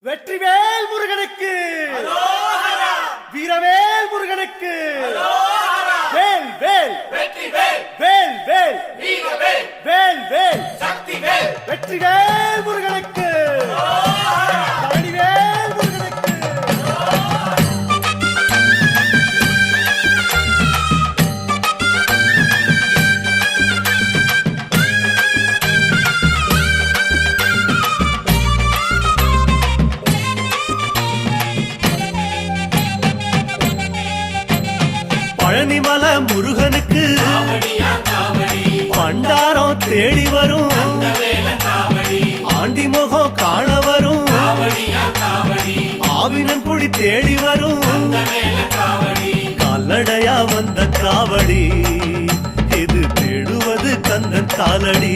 வெற்றிவேல் முருகனுக்கு, வீரவேல் முருகனுக்கு, வேல் வேல் வெற்றிவேல், வேல் வேல் வீரவேல், வேல் வேல் சக்திவேல், வெற்றிவேல் முருகனுக்கு, பழனிவேல் முருகனுக்கு. பழனிமல முருகனுக்கு காவடியா காவடி, பண்டாரம் தேடி வரும், வேல காவடி, ஆண்டி முகம் காண வரும், காவடியா காவடி, ஆவினன் குடி தேடி வரும், வேல காவடி, கால்நடையா வந்த காவடி, இது தேடுவது கந்தன் காலடி.